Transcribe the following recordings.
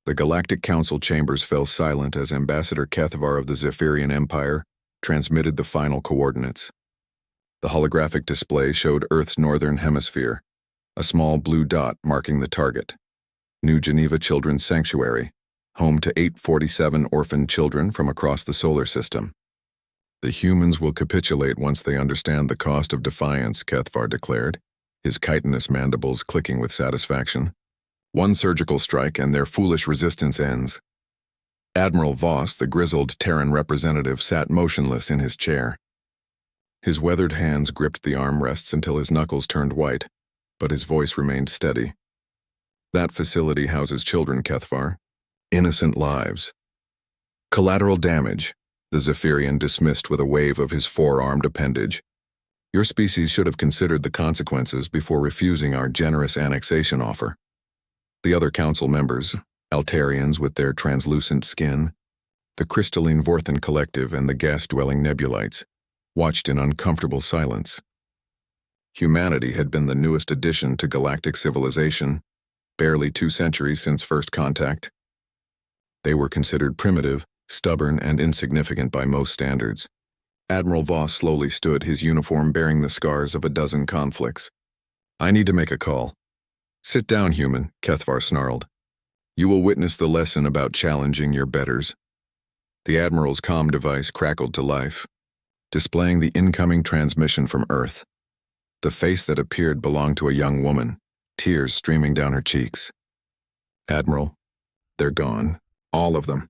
The Galactic Council chambers fell silent as Ambassador Kethvar of the Zephyrian Empire transmitted the final coordinates. The holographic display showed Earth's northern hemisphere, a small blue dot marking the target. New Geneva Children's Sanctuary, home to 847 orphaned children from across the solar system. The humans will capitulate once they understand the cost of defiance, Kethvar declared, his chitinous mandibles clicking with satisfaction. One surgical strike and their foolish resistance ends. Admiral Voss, the grizzled Terran representative, sat motionless in his chair. His weathered hands gripped the armrests until his knuckles turned white, but his voice remained steady. That facility houses children, Kethvar. Innocent lives. Collateral damage, the Zephyrian dismissed with a wave of his four-armed appendage. Your species should have considered the consequences before refusing our generous annexation offer. The other council members, Altarians with their translucent skin, the crystalline Vorthan collective and the gas-dwelling Nebulites, watched in uncomfortable silence. Humanity had been the newest addition to galactic civilization, barely 2 centuries since first contact. They were considered primitive, stubborn, and insignificant by most standards. Admiral Voss slowly stood, his uniform bearing the scars of a dozen conflicts. I need to make a call. Sit down, human, Kethvar snarled. You will witness the lesson about challenging your betters. The Admiral's comm device crackled to life, displaying the incoming transmission from Earth. The face that appeared belonged to a young woman, tears streaming down her cheeks. Admiral, they're gone. All of them.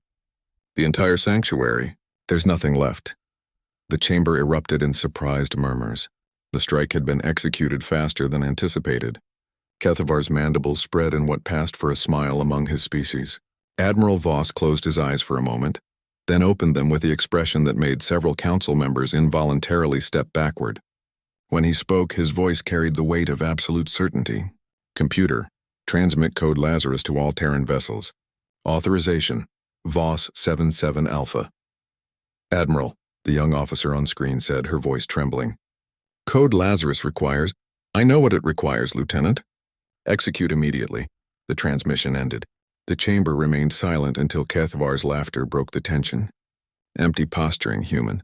The entire sanctuary. There's nothing left. The chamber erupted in surprised murmurs. The strike had been executed faster than anticipated. Kethvar's mandibles spread in what passed for a smile among his species. Admiral Voss closed his eyes for a moment, then opened them with the expression that made several council members involuntarily step backward. When he spoke, his voice carried the weight of absolute certainty. Computer, transmit code Lazarus to all Terran vessels. Authorization, Voss 77 Alpha. Admiral, the young officer on screen said, her voice trembling. Code Lazarus requires— I know what it requires, Lieutenant. Execute immediately. The transmission ended. The chamber remained silent until Kethvar's laughter broke the tension. Empty posturing, human.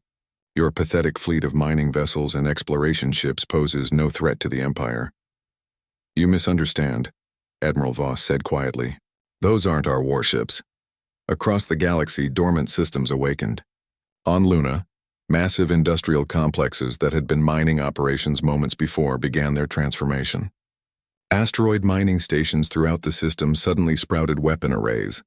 Your pathetic fleet of mining vessels and exploration ships poses no threat to the Empire. You misunderstand, Admiral Voss said quietly. Those aren't our warships. Across the galaxy, dormant systems awakened. On Luna, massive industrial complexes that had been mining operations moments before began their transformation. Asteroid mining stations throughout the system suddenly sprouted weapon arrays.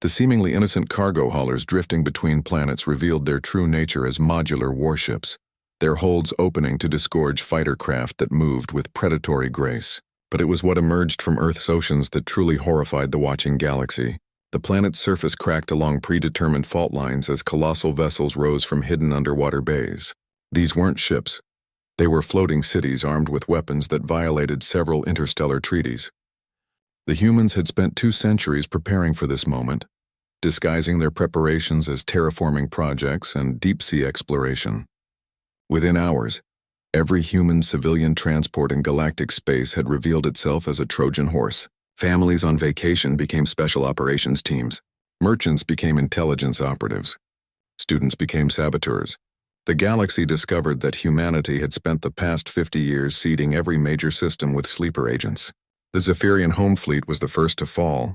The seemingly innocent cargo haulers drifting between planets revealed their true nature as modular warships, their holds opening to disgorge fighter craft that moved with predatory grace. But it was what emerged from Earth's oceans that truly horrified the watching galaxy. The planet's surface cracked along predetermined fault lines as colossal vessels rose from hidden underwater bays. These weren't ships. They were floating cities armed with weapons that violated several interstellar treaties. The humans had spent 2 centuries preparing for this moment, disguising their preparations as terraforming projects and deep-sea exploration. Within hours, every human civilian transport in galactic space had revealed itself as a Trojan horse. Families on vacation became special operations teams. Merchants became intelligence operatives. Students became saboteurs. The galaxy discovered that humanity had spent the past 50 years seeding every major system with sleeper agents. The Zephyrian home fleet was the first to fall.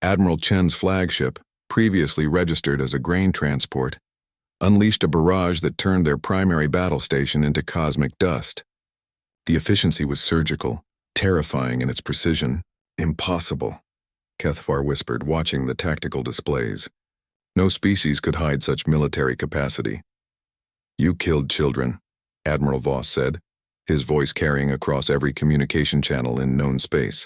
Admiral Chen's flagship, previously registered as a grain transport, unleashed a barrage that turned their primary battle station into cosmic dust. The efficiency was surgical, terrifying in its precision. Impossible, Kethvar whispered, watching the tactical displays. No species could hide such military capacity. You killed children, Admiral Voss said, his voice carrying across every communication channel in known space.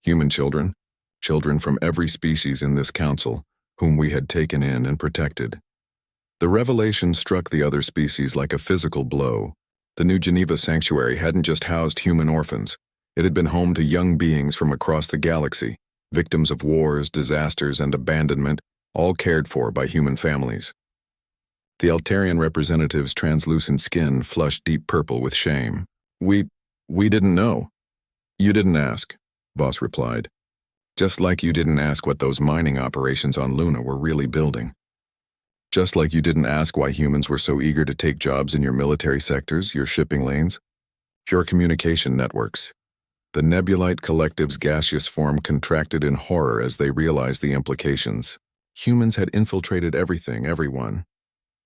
Human children, children from every species in this council, whom we had taken in and protected. The revelation struck the other species like a physical blow. The New Geneva Sanctuary hadn't just housed human orphans. It had been home to young beings from across the galaxy, victims of wars, disasters, and abandonment, all cared for by human families. The Altarian representative's translucent skin flushed deep purple with shame. We didn't know. You didn't ask, Voss replied. Just like you didn't ask what those mining operations on Luna were really building. Just like you didn't ask why humans were so eager to take jobs in your military sectors, your shipping lanes, your communication networks. The Nebulite Collective's gaseous form contracted in horror as they realized the implications. Humans had infiltrated everything, everyone.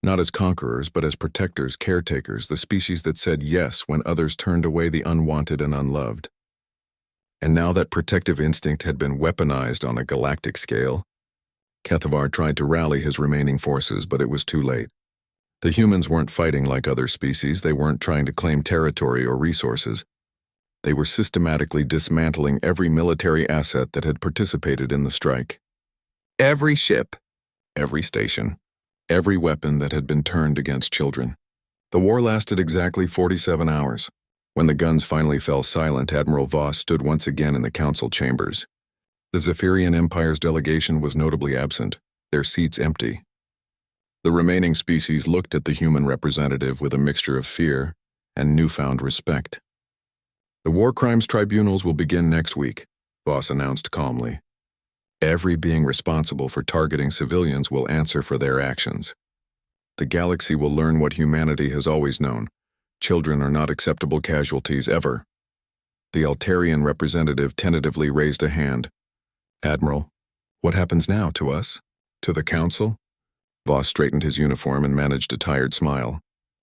Not as conquerors, but as protectors, caretakers, the species that said yes when others turned away the unwanted and unloved. And now that protective instinct had been weaponized on a galactic scale, Kethavar tried to rally his remaining forces, but it was too late. The humans weren't fighting like other species, they weren't trying to claim territory or resources. They were systematically dismantling every military asset that had participated in the strike. Every ship, every station, every weapon that had been turned against children. The war lasted exactly 47 hours. When the guns finally fell silent, Admiral Voss stood once again in the council chambers. The Zephyrian Empire's delegation was notably absent, their seats empty. The remaining species looked at the human representative with a mixture of fear and newfound respect. The War Crimes Tribunals will begin next week, Voss announced calmly. Every being responsible for targeting civilians will answer for their actions. The galaxy will learn what humanity has always known. Children are not acceptable casualties ever. The Altarian representative tentatively raised a hand. Admiral, what happens now to us? To the Council? Voss straightened his uniform and managed a tired smile.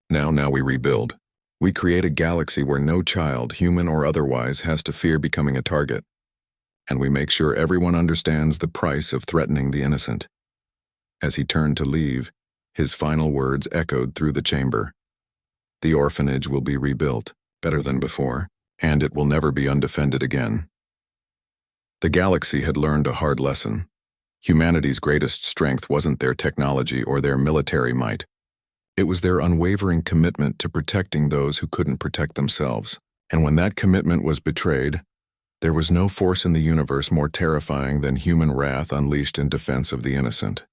Now we rebuild. We create a galaxy where no child, human or otherwise, has to fear becoming a target. And we make sure everyone understands the price of threatening the innocent. As he turned to leave, his final words echoed through the chamber. The orphanage will be rebuilt, better than before, and it will never be undefended again. The galaxy had learned a hard lesson. Humanity's greatest strength wasn't their technology or their military might. It was their unwavering commitment to protecting those who couldn't protect themselves. And when that commitment was betrayed, there was no force in the universe more terrifying than human wrath unleashed in defense of the innocent.